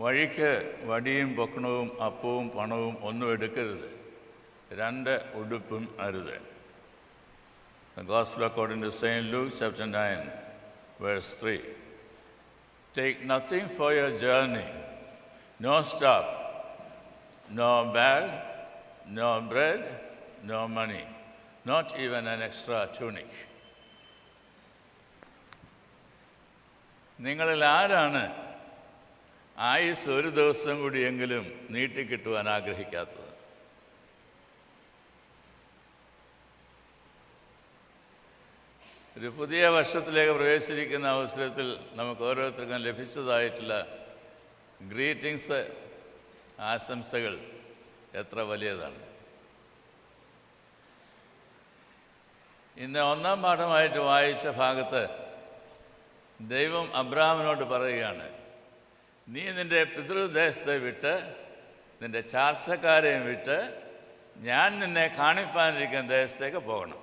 വഴിക്ക് വടിയും പൊക്കണവും അപ്പവും പണവും ഒന്നും എടുക്കരുത്, 2 ഉടുപ്പും അരുത്. The Gospel according to St. Luke chapter 9, verse 3. Take nothing for your journey, no stuff, no bag, no bread, no money, not even an extra tunic. നിങ്ങളിൽ ആരാണ് ആയുസ് ഒരു ദിവസം കൂടിയെങ്കിലും നീട്ടിക്കിട്ടുവാൻ ആഗ്രഹിക്കാത്തത്? ഒരു പുതിയ വർഷത്തിലേക്ക് പ്രവേശിച്ചിരിക്കുന്ന അവസരത്തിൽ നമുക്ക് ഓരോരുത്തർക്കും ലഭിച്ചതായിട്ടുള്ള ഗ്രീറ്റിങ്സ്, ആശംസകൾ എത്ര വലിയതാണ്. ഇന്ന് 1-ാം പാഠമായിട്ട് വായിച്ച ഭാഗത്ത് ദൈവം അബ്രാഹാമിനോട് പറയുകയാണ്, നീ നിൻ്റെ പിതൃദേശത്തെ വിട്ട് നിൻ്റെ ചാർച്ചക്കാരെയും വിട്ട് ഞാൻ നിന്നെ കാണിപ്പാനിരിക്കുന്ന ദേശത്തേക്ക് പോകണം.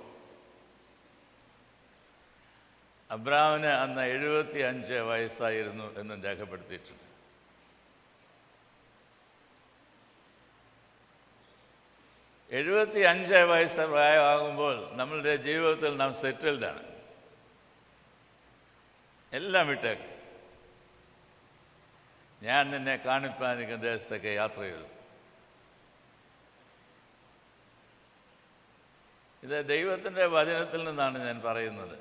അബ്രാഹാമിന് അന്ന് 75 വയസ്സായിരുന്നു എന്നും രേഖപ്പെടുത്തിയിട്ടുണ്ട്. വയസ്സ് പ്രായമാകുമ്പോൾ നമ്മളുടെ ജീവിതത്തിൽ നാം സെറ്റിൽഡാണ്. എല്ലാം വിട്ടേക്ക്, ഞാൻ നിന്നെ കാണിപ്പാനിരിക്കുന്ന ദേശത്തേക്ക് യാത്ര ചെയ്തു. ഇത് ദൈവത്തിൻ്റെ വചനത്തിൽ നിന്നാണ് ഞാൻ പറയുന്നത്.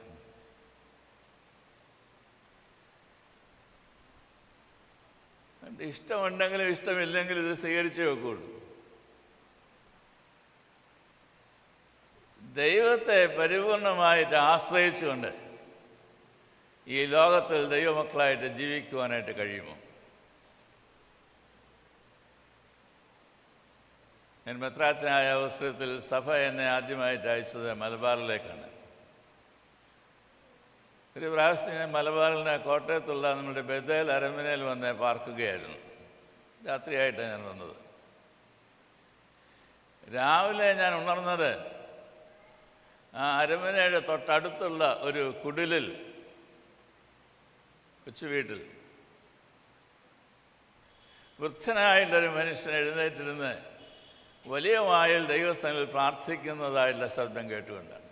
ഇഷ്ടമുണ്ടെങ്കിലും ഇഷ്ടമില്ലെങ്കിലും ഇത് സ്വീകരിച്ചേ വെക്കുള്ളൂ. ദൈവത്തെ പരിപൂർണമായിട്ട് ആശ്രയിച്ചുകൊണ്ട് ഈ ലോകത്തിൽ ദൈവമക്കളായിട്ട് ജീവിക്കുവാനായിട്ട് കഴിയുമോ? ഞാൻ മെത്രാച്ചനായ അവസരത്തിൽ സഭ എന്നെ ആദ്യമായിട്ട് അയച്ചത് മലബാറിലേക്കാണ്. ഒരു പ്രാവശ്യം ഞാൻ മലബാറിലെ കോട്ടയത്തുള്ള നമ്മുടെ ബദേൽ അരമനയിൽ വന്ന് പാർക്കുകയായിരുന്നു. രാത്രിയായിട്ടാണ് ഞാൻ വന്നത്. രാവിലെ ഞാൻ ഉണർന്നത് ആ അരമനയുടെ തൊട്ടടുത്തുള്ള ഒരു കുടിലിൽ, കൊച്ചു വീട്ടിൽ വൃദ്ധനായിട്ടുള്ളൊരു മനുഷ്യൻ എഴുന്നേറ്റിരുന്ന് വലിയ വായിൽ ദൈവസന്നിധിയിൽ പ്രാർത്ഥിക്കുന്നതായിട്ടുള്ള ശബ്ദം കേട്ടുകൊണ്ടാണ്.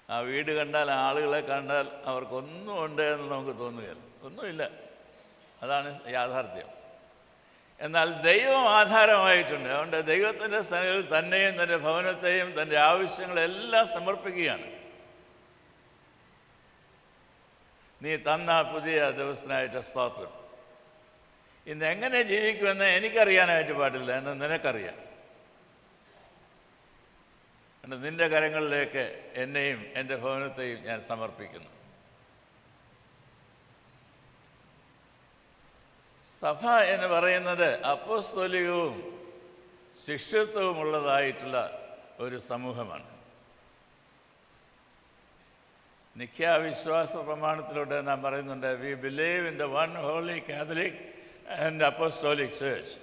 ആ വീട് കണ്ടാൽ, ആളുകളെ കണ്ടാൽ അവർക്കൊന്നും ഉണ്ട് എന്ന് നമുക്ക് തോന്നുകയില്ല. ഒന്നുമില്ല, അതാണ് യാഥാർത്ഥ്യം. എന്നാൽ ദൈവം ആധാരമായിട്ടുണ്ട്. അതുകൊണ്ട് ദൈവത്തിൻ്റെ സന്നിധിയിൽ തന്നെയും തൻ്റെ ഭവനത്തെയും തൻ്റെ ആവശ്യങ്ങളെല്ലാം സമർപ്പിക്കുകയാണ്. നീ തന്ന പുതിയ ദിവസത്തിനായിട്ട് സ്തോത്രം. ഇന്ന് എങ്ങനെ ജീവിക്കുമെന്ന് എനിക്കറിയാനായിട്ട് പാടില്ല, എന്ന് നിനക്കറിയാം. നിൻ്റെ കരങ്ങളിലേക്ക് എന്നെയും എൻ്റെ ഭവനത്തെയും ഞാൻ സമർപ്പിക്കുന്നു. സഭ എന്ന് പറയുന്നത് അപ്പോസ്തോലികവും ശിഷ്യത്വവുമുള്ളതായിട്ടുള്ള ഒരു സമൂഹമാണ്. നിഖ്യാ വിശ്വാസ പ്രമാണത്തിലൂടെ നാം പറയുന്നുണ്ട്, we believe in the one holy catholic and apostolic church.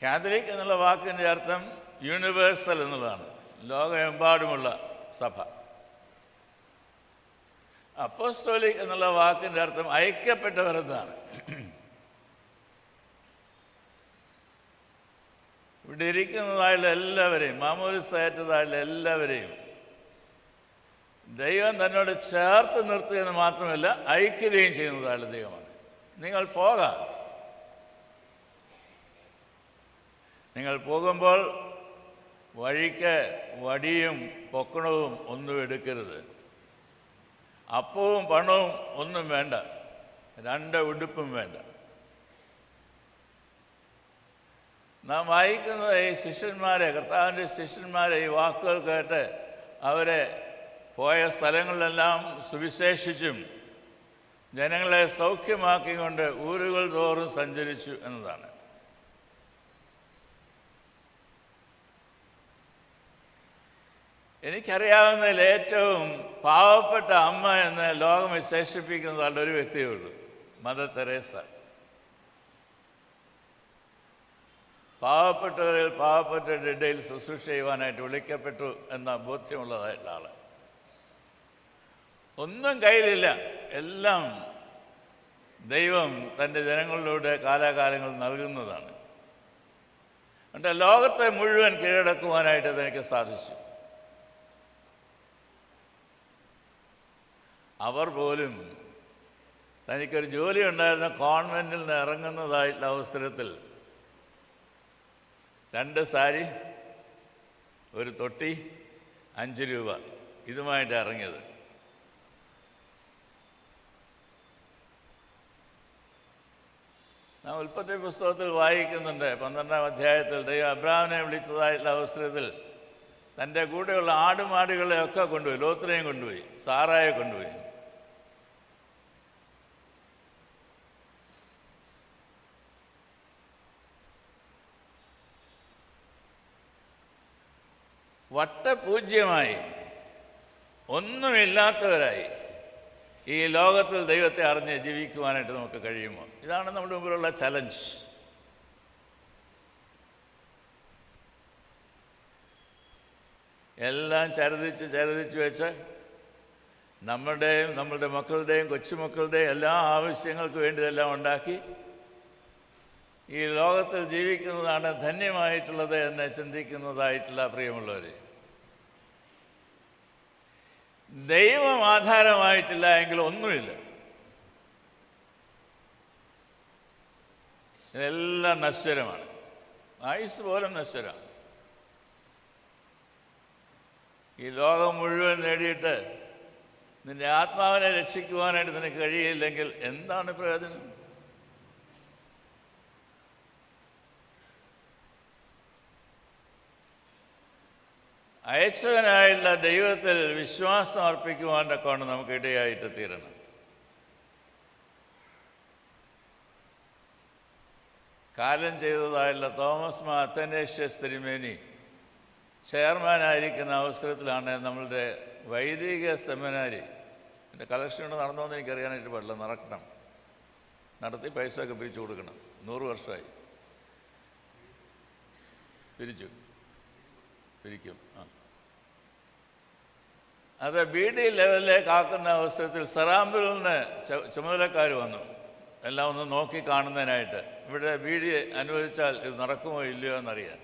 Catholic എന്നുള്ള വാക്കിൻ്റെ അർത്ഥം യൂണിവേഴ്സൽ എന്നുള്ളതാണ്, ലോകമെമ്പാടുമുള്ള സഭ. അപ്പോസ്തോലിക് എന്നുള്ള വാക്കിൻ്റെ അർത്ഥം ഐക്യപ്പെട്ടവരെന്നാണ്. ഇവിടെ ഇരിക്കുന്നതായുള്ള എല്ലാവരെയും, മാമോദിസയേറ്റതായുള്ള എല്ലാവരെയും ദൈവം തന്നോട് ചേർത്ത് നിർത്തുകയെന്ന് മാത്രമല്ല, ഐക്യുകയും ചെയ്യുന്നതായുള്ള ദൈവമാണ്. നിങ്ങൾ പോകാം. നിങ്ങൾ പോകുമ്പോൾ വഴിക്ക് വടിയും പൊക്കണവും ഒന്നും എടുക്കരുത്, അപ്പവും പണവും ഒന്നും വേണ്ട, 2 ഉടുപ്പും വേണ്ട. നാം വായിക്കുന്നത് ഈ ശിഷ്യന്മാരെ, കർത്താവിൻ്റെ ശിഷ്യന്മാരെ ഈ വാക്കുകൾ കേട്ട് അവരെ പോയ സ്ഥലങ്ങളിലെല്ലാം സുവിശേഷിച്ചും ജനങ്ങളെ സൗഖ്യമാക്കിക്കൊണ്ട് ഊരുകൾ തോറും സഞ്ചരിച്ചു എന്നതാണ്. എനിക്കറിയാവുന്നതിൽ ഏറ്റവും പാവപ്പെട്ട അമ്മ എന്ന് ലോകം വിശേഷിപ്പിക്കുന്നതായിട്ട് ഒരു വ്യക്തിയേ ഉള്ളൂ, മദർ തെരേസ. പാവപ്പെട്ടവരിൽ പാവപ്പെട്ടവരുടെ ഇടയിൽ ശുശ്രൂഷ ചെയ്യുവാനായിട്ട് വിളിക്കപ്പെട്ടു എന്ന ബോധ്യമുള്ളതായിട്ടുള്ള ആൾ. ഒന്നും കയ്യിലില്ല, എല്ലാം ദൈവം തൻ്റെ ജനങ്ങളിലൂടെ കാലാകാലങ്ങൾ നൽകുന്നതാണ്. എന്നിട്ട് ലോകത്തെ മുഴുവൻ കീഴടക്കുവാനായിട്ട് തനിക്ക് സാധിച്ചു. അവർ പോലും തനിക്കൊരു ജോലി ഉണ്ടായിരുന്ന കോൺവെൻറ്റിൽ നിന്ന് ഇറങ്ങുന്നതായിട്ടുള്ള അവസരത്തിൽ 2 സാരി, ഒരു തൊട്ടി, 5 രൂപ ഇതുമായിട്ട് ഇറങ്ങിയത്. നാം ഉൽപ്പത്തി പുസ്തകത്തിൽ വായിക്കുന്നുണ്ട്, 12-ാം അധ്യായത്തിൽ ദൈവം അബ്രാഹാമിനെ വിളിച്ചതായിട്ടുള്ള അവസരത്തിൽ തൻ്റെ കൂടെയുള്ള ആടുമാടുകളെയൊക്കെ കൊണ്ടുപോയി. ലോത്തിനെയും കൊണ്ടുപോയി, സാറായെ കൊണ്ടുപോയി. വട്ടപൂജ്യമായി, ഒന്നുമില്ലാത്തവരായി ഈ ലോകത്തിൽ ദൈവത്തെ അറിഞ്ഞ് ജീവിക്കുവാനായിട്ട് നമുക്ക് കഴിയുമോ? ഇതാണ് നമ്മുടെ മുമ്പിലുള്ള ചലഞ്ച്. എല്ലാം ചരതിച്ച് വെച്ച് നമ്മളുടെ മക്കളുടെയും കൊച്ചുമക്കളുടെയും എല്ലാ ആവശ്യങ്ങൾക്ക് വേണ്ടി ഇതെല്ലാം ഉണ്ടാക്കി ഈ ലോകത്തിൽ ജീവിക്കുന്നതാണ് ധന്യമായിട്ടുള്ളത് എന്ന് ചിന്തിക്കുന്നതായിട്ടുള്ള പ്രിയമുള്ളവർ, ദൈവം ആധാരമായിട്ടില്ല എങ്കിൽ ഒന്നുമില്ല. ഇതെല്ലാം നശ്വരമാണ്, ആയുസ് പോലും നശ്വരമാണ്. ഈ ലോകം മുഴുവൻ നേടിയിട്ട് നിന്റെ ആത്മാവിനെ രക്ഷിക്കുവാനായിട്ട് നിനക്ക് കഴിയില്ലെങ്കിൽ എന്താണ് പ്രയോജനം? അയച്ചവനായുള്ള ദൈവത്തിൽ വിശ്വാസം അർപ്പിക്കുവാനൊക്കെയാണ് നമുക്ക് ഇടയായിട്ട് തീരണം. കാലം ചെയ്തതായുള്ള തോമസ് മാർ അത്തനേഷ്യസ് തിരുമേനി ചെയർമാനായിരിക്കുന്ന അവസരത്തിലാണ് നമ്മളുടെ വൈദിക സെമിനാരി, എൻ്റെ കളക്ഷൻ കൊണ്ട് നടന്നോന്ന് എനിക്കറിയാനായിട്ട് പാടില്ല, നടക്കണം, നടത്തി പൈസ ഒക്കെ പിരിച്ചു കൊടുക്കണം. 100 വർഷമായി പിരിക്കും. അത് BD ലെവലിലേക്ക് ആക്കുന്ന അവസരത്തിൽ സെറാമ്പിളിൽ നിന്ന് ചുമതലക്കാർ വന്നു, എല്ലാം ഒന്ന് നോക്കി കാണുന്നതിനായിട്ട്. ഇവിടെ BD അനുവദിച്ചാൽ ഇത് നടക്കുമോ ഇല്ലയോ എന്നറിയാൻ.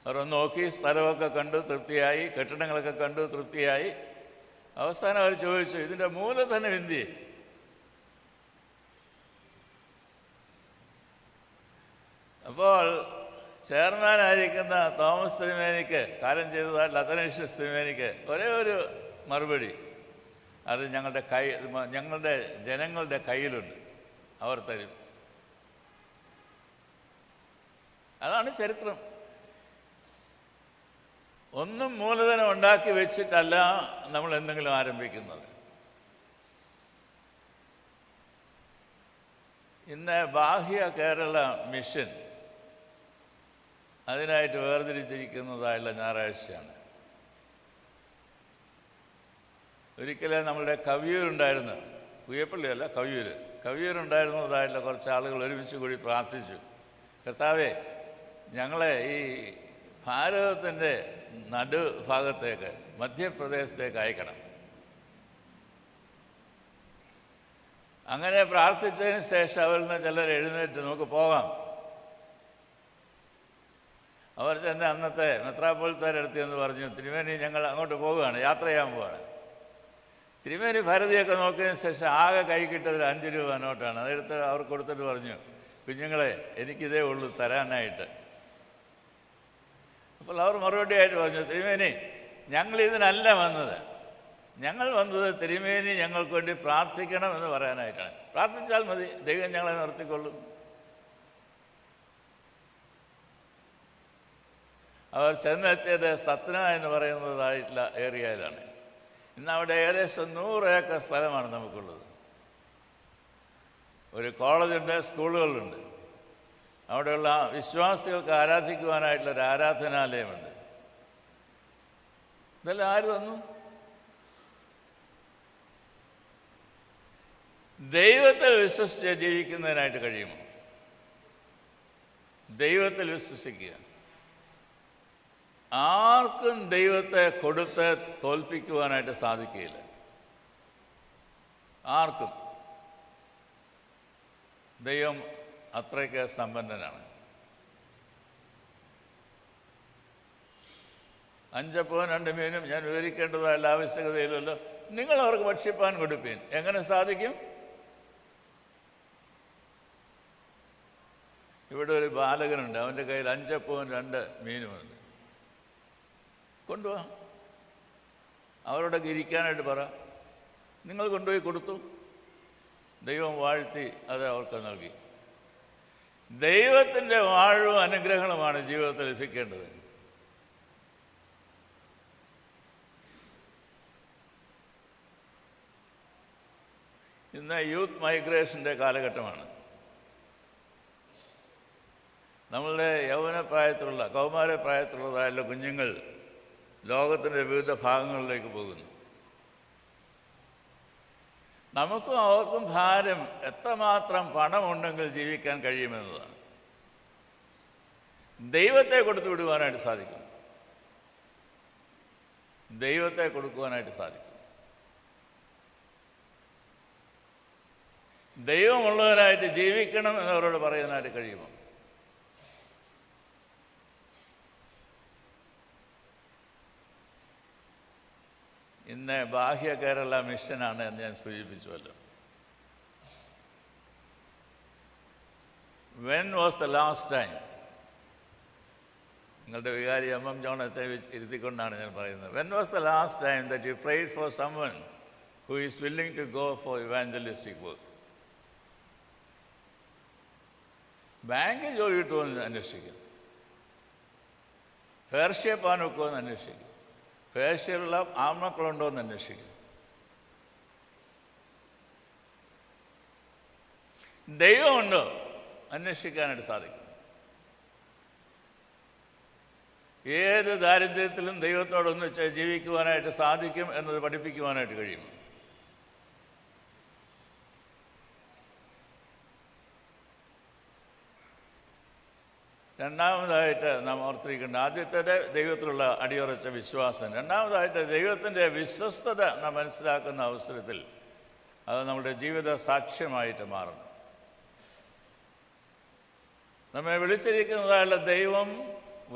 അവർ നോക്കി, സ്ഥലമൊക്കെ കണ്ടു തൃപ്തിയായി, കെട്ടിടങ്ങളൊക്കെ കണ്ടു തൃപ്തിയായി. അവസാനം അവർ ചോദിച്ചു, ഇതിൻ്റെ മൂലധനം എന്തിയെ? അപ്പോൾ ചെയർമാനായിരിക്കുന്ന തോമസ് തിരുമേനിക്ക്, കാലം ചെയ്തതായിട്ടുള്ള അത്തനേഷ്യസ് തിരുമേനിക്ക് ഒരേ ഒരു മറുപടി, അത് ഞങ്ങളുടെ ജനങ്ങളുടെ കയ്യിലുണ്ട്, അവർ തരും. അതാണ് ചരിത്രം. ഒന്നും മൂലധനം ഉണ്ടാക്കി വെച്ചിട്ടല്ല നമ്മൾ എന്തെങ്കിലും ആരംഭിക്കുന്നത്. ഇന്ന് ബാഹ്യ കേരള മിഷൻ അതിനായിട്ട് വേർതിരിച്ചിരിക്കുന്നതായുള്ള ഞായറാഴ്ചയാണ്. ഒരിക്കലും നമ്മളുടെ കവിയൂരുണ്ടായിരുന്നു, പുയ്യപ്പള്ളിയല്ല കവിയൂരുണ്ടായിരുന്നതായിട്ടുള്ള കുറച്ച് ആളുകൾ ഒരുമിച്ച് കൂടി പ്രാർത്ഥിച്ചു, കർത്താവേ, ഞങ്ങളെ ഈ ഭാരതത്തിൻ്റെ നടുഭാഗത്തേക്ക്, മധ്യപ്രദേശത്തേക്ക് അയക്കണം. അങ്ങനെ പ്രാർത്ഥിച്ചതിന് ശേഷം അവരിൽ നിന്ന് ചിലർ എഴുന്നേറ്റ് നമുക്ക് പോകാം. അവർ ചെന്ന് അന്നത്തെ മെത്രാപ്പോലിത്താരെടുത്ത് എന്ന് പറഞ്ഞു, തിരുമേനി ഞങ്ങൾ അങ്ങോട്ട് പോവുകയാണ്, യാത്ര ചെയ്യാൻ പോവുകയാണ്. തിരുമേനി ഭാരതിയൊക്കെ നോക്കിയതിന് ശേഷം ആകെ കൈ കിട്ടതിൽ 5 രൂപ നോട്ടാണ്. അതെടുത്ത് അവർ കൊടുത്തിട്ട് പറഞ്ഞു, കുഞ്ഞുങ്ങളെ, എനിക്കിതേ ഉള്ളൂ തരാനായിട്ട്. അപ്പോൾ അവർ മറുപടിയായിട്ട് പറഞ്ഞു, തിരുമേനി, ഞങ്ങളിതിനല്ല വന്നത്, ഞങ്ങൾ വന്നത് തിരുമേനി ഞങ്ങൾക്ക് വേണ്ടി പ്രാർത്ഥിക്കണം എന്ന് പറയാനായിട്ടാണ്. പ്രാർത്ഥിച്ചാൽ മതി, ദൈവം ഞങ്ങളെ നിർത്തിക്കൊള്ളും. അവർ ചെന്നെത്തിയത് സത്ന എന്ന് പറയുന്നതായിട്ടുള്ള ഏരിയയിലാണ്. ഇന്ന് അവിടെ ഏകദേശം 100 ഏക്കർ സ്ഥലമാണ് നമുക്കുള്ളത്. ഒരു കോളേജുണ്ട്, സ്കൂളുകളുണ്ട്, അവിടെയുള്ള വിശ്വാസികൾക്ക് ആരാധിക്കുവാനായിട്ടുള്ളൊരു ആരാധനാലയമുണ്ട്. ഇതെല്ലാം ആര് തന്നു? ദൈവത്തിൽ വിശ്വസിച്ച് ജീവിക്കുന്നതിനായിട്ട് കഴിയുമോ? ദൈവത്തിൽ വിശ്വസിക്കുക. ആർക്കും ദൈവത്തെ കൊടുത്ത് തോൽപ്പിക്കുവാനായിട്ട് സാധിക്കുകയില്ല. ആർക്കും. ദൈവം അത്രയ്ക്ക് സമ്പന്നനാണ്. 5 അപ്പവും 2 മീനും ഞാൻ വിവരിക്കേണ്ടതല്ല, ആവശ്യകതയില്ലല്ലോ. നിങ്ങൾ അവർക്ക് ഭക്ഷിപ്പാൻ കൊടുപ്പീൻ. എങ്ങനെ സാധിക്കും? ഇവിടെ ഒരു ബാലകനുണ്ട്, അവൻ്റെ കയ്യിൽ 5 അപ്പവും 2 മീനുമുണ്ട്. കൊണ്ടുപോവാ, അവരോടൊക്കെ ഇരിക്കാനായിട്ട് പറ. നിങ്ങൾ കൊണ്ടുപോയി കൊടുത്തു. ദൈവം വാഴ്ത്തി അത് അവർക്ക് നൽകി. ദൈവത്തിൻ്റെ വാഴ്വും അനുഗ്രഹങ്ങളുമാണ് ജീവിതത്തിൽ ലഭിക്കേണ്ടത്. ഇന്ന് യൂത്ത് മൈഗ്രേഷൻ്റെ കാലഘട്ടമാണ്. നമ്മളുടെ യൗവനപ്രായത്തിലുള്ള കൗമാരപ്രായത്തിലുള്ളതായുള്ള കുഞ്ഞുങ്ങൾ ലോകത്തിൻ്റെ വിവിധ ഭാഗങ്ങളിലേക്ക് പോകുന്നു. നമുക്കും അവർക്കും ഭാരം എത്രമാത്രം പണമുണ്ടെങ്കിൽ ജീവിക്കാൻ കഴിയുമെന്നതാണ്. ദൈവത്തെ കൊടുത്തു വിടുവാനായിട്ട് സാധിക്കും. ദൈവത്തെ കൊടുക്കുവാനായിട്ട് സാധിക്കും. ദൈവമുള്ളവരായിട്ട് ജീവിക്കണം എന്നവരോട് പറയാനായിട്ട് കഴിയുമോ? ഇന്ന് ബാഹ്യ കേരള മിഷനാണ് എന്ന് ഞാൻ സൂചിപ്പിച്ചുവല്ലോ. When was the last time? നിങ്ങളുടെ വികാരി എം ജോൺ അച്ഛനെ ഇരുത്തിക്കൊണ്ടാണ് ഞാൻ പറയുന്നത്. When was the last time that you prayed for someone who is willing to go for evangelistic work? ബാങ്കിൽ ജോലി കിട്ടുമെന്ന് അന്വേഷിക്കും. പേർഷ്യ പോകാൻ ഒക്കുമെന്ന് അന്വേഷിക്കും. പേർഷ്യയിലുള്ള ആൺമക്കളുണ്ടോ എന്ന് അന്വേഷിക്കും. ദൈവമുണ്ടോ അന്വേഷിക്കാനായിട്ട് സാധിക്കും. ഏത് ദാരിദ്ര്യത്തിലും ദൈവത്തോടൊന്നിച്ച് ജീവിക്കുവാനായിട്ട് സാധിക്കും എന്നത് പഠിപ്പിക്കുവാനായിട്ട് കഴിയും. രണ്ടാമതായിട്ട് നാം ഓർത്തിരിക്കേണ്ട, ആദ്യത്തേത് ദൈവത്തിലുള്ള അടിയുറച്ച വിശ്വാസം. രണ്ടാമതായിട്ട് ദൈവത്തിൻ്റെ വിശ്വസ്തത നാം മനസ്സിലാക്കുന്ന അവസരത്തിൽ അത് നമ്മുടെ ജീവിത സാക്ഷ്യമായിട്ട് മാറണം. നമ്മെ വിളിച്ചിരിക്കുന്നതായുള്ള ദൈവം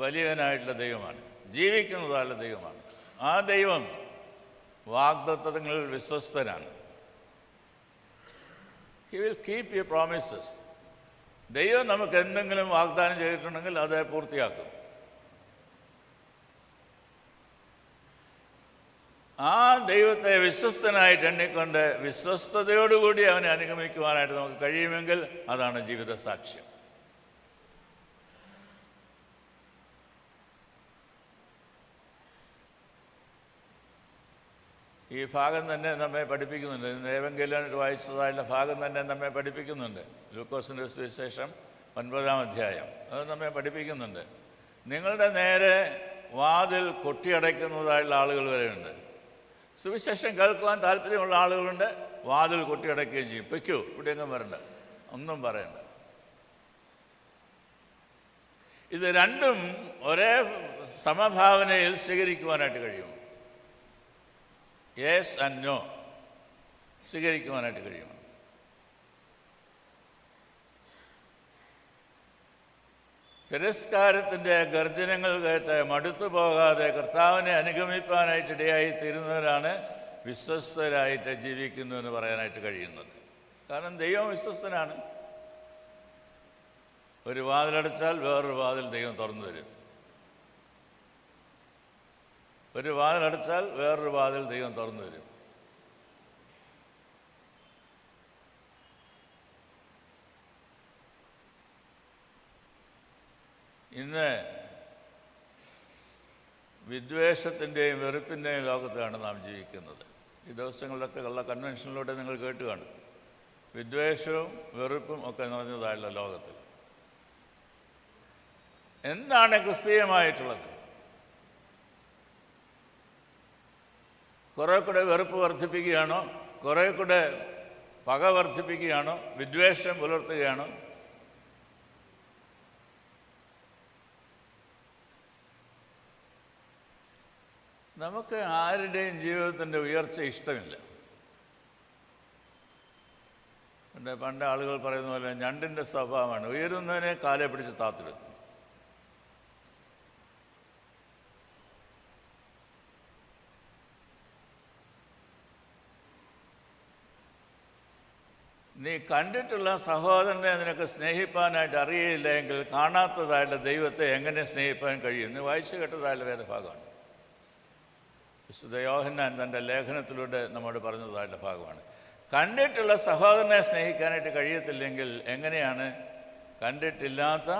വലിയവനായിട്ടുള്ള ദൈവമാണ്, ജീവിക്കുന്നതായുള്ള ദൈവമാണ്. ആ ദൈവം വാഗ്ദത്തങ്ങളിൽ വിശ്വസ്തനാണ്. He will keep your promises. ദൈവം നമുക്ക് എന്തെങ്കിലും വാഗ്ദാനം ചെയ്തിട്ടുണ്ടെങ്കിൽ അത് പൂർത്തിയാക്കും. ആ ദൈവത്തെ വിശ്വസ്തനായിട്ട് എണ്ണിക്കൊണ്ട് വിശ്വസ്തയോടുകൂടി അവനെ അനുഗമിക്കുവാനായിട്ട് നമുക്ക് കഴിയുമെങ്കിൽ അതാണ് ജീവിത സാക്ഷ്യം. ഈ ഭാഗം തന്നെ നമ്മെ പഠിപ്പിക്കുന്നുണ്ട്. ഏവങ്കേലിയോനിൽ വായിച്ചതായുള്ള ഭാഗം തന്നെ നമ്മെ പഠിപ്പിക്കുന്നുണ്ട്. ലൂക്കോസിൻ്റെ സുവിശേഷം 9-ാം അധ്യായം അത് നമ്മെ പഠിപ്പിക്കുന്നുണ്ട്. നിങ്ങളുടെ നേരെ വാതിൽ കൊട്ടിയടയ്ക്കുന്നതായുള്ള ആളുകൾ വരെയുണ്ട്. സുവിശേഷം കേൾക്കുവാൻ താല്പര്യമുള്ള ആളുകളുണ്ട്, വാതിൽ കൊട്ടിയടയ്ക്കുകയും ചെയ്യും. പൊയ്ക്കോ, ഇവിടെയെങ്കിലും വരണ്ട, ഒന്നും പറയണ്ട. ഇത് രണ്ടും ഒരേ സമഭാവനയിൽ സ്വീകരിക്കുവാനായിട്ട് കഴിയും. യെസ് ആൻഡ് നോ സ്വീകരിക്കുവാനായിട്ട് കഴിയും. തിരസ്കാരത്തിൻ്റെ ഗർജനങ്ങൾ കേട്ട് മടുത്തു പോകാതെ കർത്താവിനെ അനുഗമിപ്പാനായിട്ട് ഇടയായി തീരുന്നവരാണ് വിശ്വസ്തരായിട്ട് ജീവിക്കുന്നു എന്ന് പറയാനായിട്ട് കഴിയുന്നത്. കാരണം ദൈവം വിശ്വസ്തനാണ്. ഒരു വാതിലടച്ചാൽ വേറൊരു വാതിൽ ദൈവം തുറന്നു തരും. ഒരു വാതിലടച്ചാൽ വേറൊരു വാതിൽ ദൈവം തുറന്നു തരും. ഇന്ന് വിദ്വേഷത്തിൻ്റെയും വെറുപ്പിൻ്റെയും ലോകത്തിലാണ് നാം ജീവിക്കുന്നത്. ഈ ദിവസങ്ങളിലൊക്കെ ഉള്ള കൺവെൻഷനിലൂടെ നിങ്ങൾ കേട്ട് കാണും. വിദ്വേഷവും വെറുപ്പും ഒക്കെ നിറഞ്ഞതായുള്ള ലോകത്തിൽ എന്താണ് ക്രിസ്തീയമായിട്ടുള്ളത്? കുറേ കൂടെ വെറുപ്പ് വർദ്ധിപ്പിക്കുകയാണോ? കുറേ കൂടെ പക വർദ്ധിപ്പിക്കുകയാണോ? വിദ്വേഷം പുലർത്തുകയാണോ? നമുക്ക് ആരുടെയും ജീവിതത്തിൻ്റെ ഉയർച്ച ഇഷ്ടമില്ല. പണ്ട് ആളുകൾ പറയുന്ന പോലെ ഞണ്ടിൻ്റെ സ്വഭാവമാണ് ഉയരുന്നതിനെ കാലെ പിടിച്ച് താത്തിടുന്നു. നീ കണ്ടിട്ടുള്ള സഹോദരനെ നിനക്ക് സ്നേഹിപ്പാനായിട്ട് അറിയില്ല എങ്കിൽ കാണാത്തതായുള്ള ദൈവത്തെ എങ്ങനെ സ്നേഹിപ്പാൻ കഴിയും? നീ വായിച്ചു കേട്ടതായുള്ള വേദഭാഗമാണ്. വിശുദ്ധ യോഹന്നാൻ തൻ്റെ ലേഖനത്തിലൂടെ നമ്മോട് പറഞ്ഞതായുള്ള ഭാഗമാണ്. കണ്ടിട്ടുള്ള സഹോദരനെ സ്നേഹിക്കാനായിട്ട് കഴിയത്തില്ലെങ്കിൽ എങ്ങനെയാണ് കണ്ടിട്ടില്ലാത്ത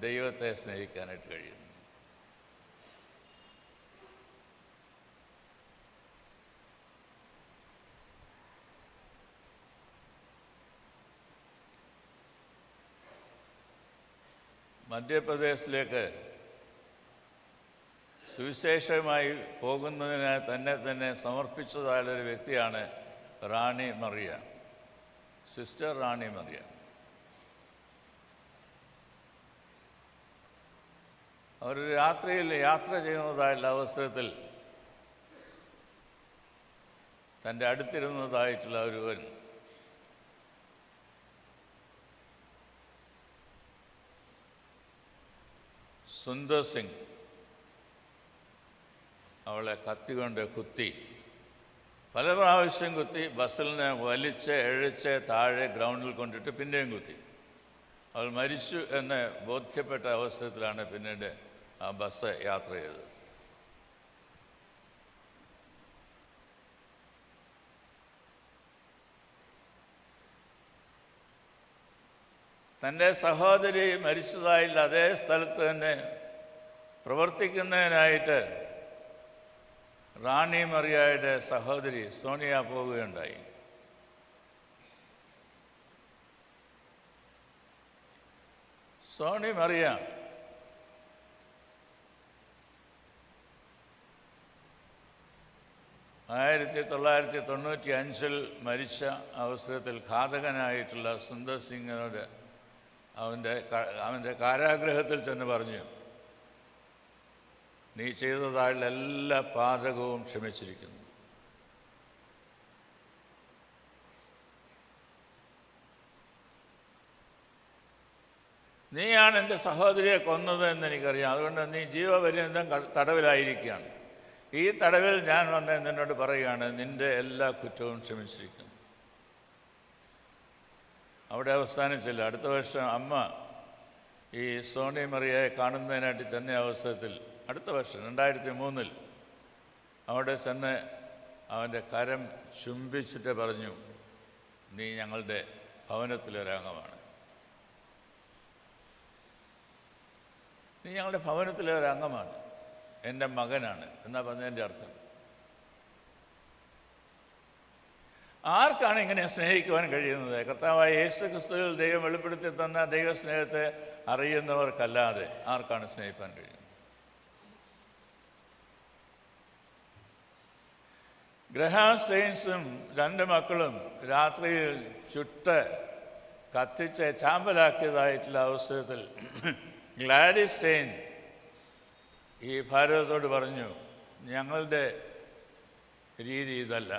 ദൈവത്തെ സ്നേഹിക്കാനായിട്ട് കഴിയുന്നത്? മധ്യപ്രദേശിലേക്ക് സുവിശേഷമായി പോകുന്നതിന് തന്നെ സമർപ്പിച്ചതായുള്ളൊരു വ്യക്തിയാണ് റാണി മറിയ, സിസ്റ്റർ റാണി മറിയ. അവർ രാത്രിയിൽ യാത്ര ചെയ്യുന്നതായുള്ള അവസരത്തിൽ തൻ്റെ അടുത്തിരുന്നതായിട്ടുള്ള ഒരുവൻ സുന്ദർ സിംഗ് അവളെ കത്തി കൊണ്ട് കുത്തി, പല പ്രാവശ്യം കുത്തി, ബസ്സിലിനെ വലിച്ച് എഴിച്ച് താഴെ ഗ്രൗണ്ടിൽ കൊണ്ടിട്ട് പിന്നെയും കുത്തി. അവൾ മരിച്ചു എന്ന് ബോധ്യപ്പെട്ട അവസരത്തിലാണ് പിന്നീട് ആ ബസ് യാത്ര ചെയ്തത്. തൻ്റെ സഹോദരി മരിച്ചതായില്ല അതേ സ്ഥലത്ത് തന്നെ പ്രവർത്തിക്കുന്നതിനായിട്ട് റാണി മറിയയുടെ സഹോദരി സോണിയ പോവുകയുണ്ടായി. സോണി മറിയ ആയിരത്തി 1995 മരിച്ച അവസരത്തിൽ ഘാതകനായിട്ടുള്ള സുന്ദർ സിംഗിനോട് അവൻ്റെ കാരാഗ്രഹത്തിൽ ചെന്ന് പറഞ്ഞു, നീ ചെയ്തതായുള്ള എല്ലാ പാതകവും ക്ഷമിച്ചിരിക്കുന്നു. നീയാണ് എൻ്റെ സഹോദരിയെ കൊന്നത് എന്നെനിക്കറിയാം, അതുകൊണ്ട് നീ ജീവപര്യന്തം തടവിലായിരിക്കുകയാണ്. ഈ തടവിൽ ഞാൻ വന്ന് നിന്നോട് പറയുകയാണ്, നിൻ്റെ എല്ലാ കുറ്റവും ക്ഷമിച്ചിരിക്കുന്നു. അവിടെ അവസാനിച്ചില്ല. അടുത്ത വർഷം അമ്മ ഈ സോണി മറിയയെ കാണുന്നതിനായിട്ട് ചെന്ന അവസരത്തിൽ അടുത്ത വർഷം 2003 അവിടെ ചെന്ന് അവൻ്റെ കരം ചുംബിച്ചിട്ട് പറഞ്ഞു, നീ ഞങ്ങളുടെ ഭവനത്തിലൊരംഗമാണ്, നീ ഞങ്ങളുടെ ഭവനത്തിലൊരംഗമാണ്, എൻ്റെ മകനാണ് എന്നാ പറഞ്ഞതിൻ്റെ അർത്ഥം. ആർക്കാണ് ഇങ്ങനെ സ്നേഹിക്കുവാൻ കഴിയുന്നത്? കർത്താവായ യേശു ക്രിസ്തുവിൽ ദൈവം വെളിപ്പെടുത്തി തന്ന ദൈവസ്നേഹത്തെ അറിയുന്നവർക്കല്ലാതെ ആർക്കാണ് സ്നേഹിക്കാൻ കഴിയുന്നത്? ഗ്രഹാം സ്റ്റെയിൻസും 2 മക്കളും രാത്രിയിൽ ചുട്ട് കത്തിച്ച് ചാമ്പലാക്കിയതായിട്ടുള്ള അവസരത്തിൽ ഗ്ലാഡിസ് സ്റ്റെയിൻ ഈ ഭാരതത്തോട് പറഞ്ഞു, ഞങ്ങളുടെ രീതി ഇതല്ല,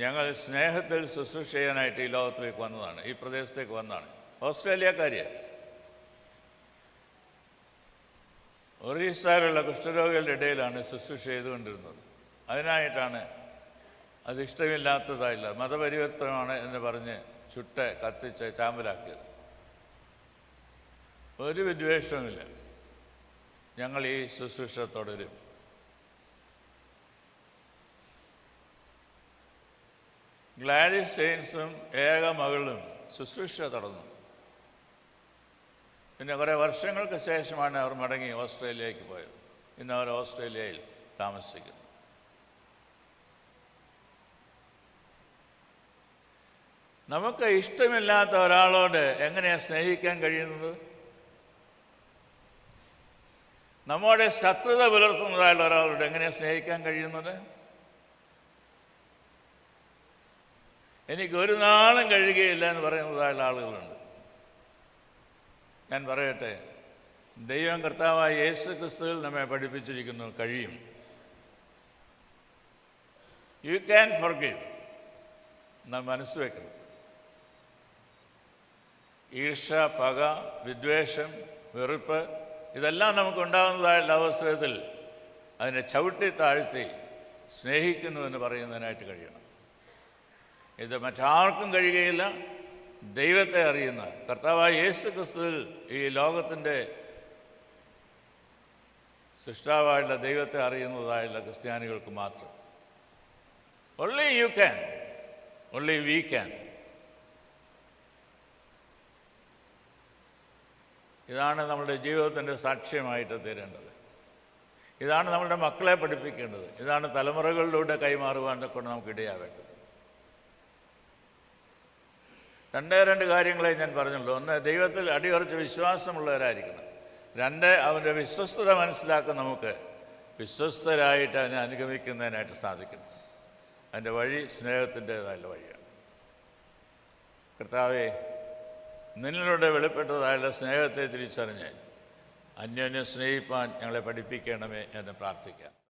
ഞങ്ങൾ സ്നേഹത്തിൽ ശുശ്രൂഷ ചെയ്യാനായിട്ട് ഈ ലോകത്തിലേക്ക് വന്നതാണ്, ഈ പ്രദേശത്തേക്ക് വന്നതാണ്. ഓസ്ട്രേലിയക്കാരിയാണ്. ഒറീസയിലുള്ള കുഷ്ഠരോഗികളുടെ ഇടയിലാണ് ശുശ്രൂഷ ചെയ്തുകൊണ്ടിരുന്നത്. അതിനായിട്ടാണ് അതിഷ്ടമില്ലാത്തതായില്ല, മതപരിവർത്തനമാണ് എന്ന് പറഞ്ഞ് ചുട്ട് കത്തിച്ച് ചാമ്പലാക്കിയത്. ഒരു വിദ്വേഷവുമില്ല, ഞങ്ങൾ ഈ ശുശ്രൂഷ തുടരും. ഗ്ലാഡിസ് സ്റ്റെയിൻസും ഏക മകളും ശുശ്രൂഷ തുടർന്നു. പിന്നെ കുറേ വർഷങ്ങൾക്ക് ശേഷമാണ് അവർ മടങ്ങി ഓസ്ട്രേലിയയിലേക്ക് പോയത്. ഇന്ന് അവർ ഓസ്ട്രേലിയയിൽ താമസിക്കുന്നു. നമുക്ക് ഇഷ്ടമില്ലാത്ത ഒരാളോട് എങ്ങനെയാണ് സ്നേഹിക്കാൻ കഴിയുന്നത്? നമ്മുടെ ശത്രുത പുലർത്തുന്നതായുള്ള ഒരാളോട് എങ്ങനെയാണ് സ്നേഹിക്കാൻ കഴിയുന്നത്? എനിക്കൊരു നാളും കഴിയുകയില്ല എന്ന് പറയുന്നതായുള്ള ആളുകളുണ്ട്. ഞാൻ പറയട്ടെ, ദൈവം കർത്താവായ യേശു ക്രിസ്തുവിൽ നമ്മെ പഠിപ്പിച്ചിരിക്കുന്നു, കഴിയും. You can forgive. നാം മനസ്സ് വയ്ക്കണം. ഈർഷ, പക, വിദ്വേഷം, വെറുപ്പ് ഇതെല്ലാം നമുക്കുണ്ടാകുന്നതായുള്ള അവസരത്തിൽ അതിനെ ചവിട്ടി താഴ്ത്തി സ്നേഹിക്കുന്നു എന്ന് പറയുന്നതിനായിട്ട് കഴിയണം. ഇത് മറ്റാർക്കും കഴിയുകയില്ല. ദൈവത്തെ അറിയുന്ന കർത്താവായ യേശു ക്രിസ്തുവിൽ ഈ ലോകത്തിൻ്റെ സൃഷ്ടാവായുള്ള ദൈവത്തെ അറിയുന്നതായുള്ള ക്രിസ്ത്യാനികൾക്ക് മാത്രം. only you can, only we can. ഇതാണ് നമ്മുടെ ജീവിതത്തിൻ്റെ സാക്ഷ്യമായിട്ട് തീരേണ്ടത്. ഇതാണ് നമ്മുടെ മക്കളെ പഠിപ്പിക്കേണ്ടത്. ഇതാണ് തലമുറകളിലൂടെ കൈമാറുവാൻ കൊണ്ട് നമുക്ക് ഇടയാവേണ്ടത്. രണ്ട് കാര്യങ്ങളെ ഞാൻ പറഞ്ഞുള്ളൂ. ഒന്ന്, ദൈവത്തിൽ അടിയുറച്ച് വിശ്വാസമുള്ളവരായിരിക്കണം. രണ്ട്, അവൻ്റെ വിശ്വസ്തത മനസ്സിലാക്കാൻ നമുക്ക് വിശ്വസ്തരായിട്ട് അതിനെ അനുഗമിക്കുന്നതിനായിട്ട് സാധിക്കണം. അതിൻ്റെ വഴി സ്നേഹത്തിൻ്റേതായുള്ള വഴിയാണ്. കർത്താവേ, നിന്നിലൂടെ വെളിപ്പെട്ടതായുള്ള സ്നേഹത്തെ തിരിച്ചറിഞ്ഞ് അന്യോന്യം സ്നേഹിപ്പാൻ ഞങ്ങളെ പഠിപ്പിക്കണമേ എന്ന് പ്രാർത്ഥിക്കാം.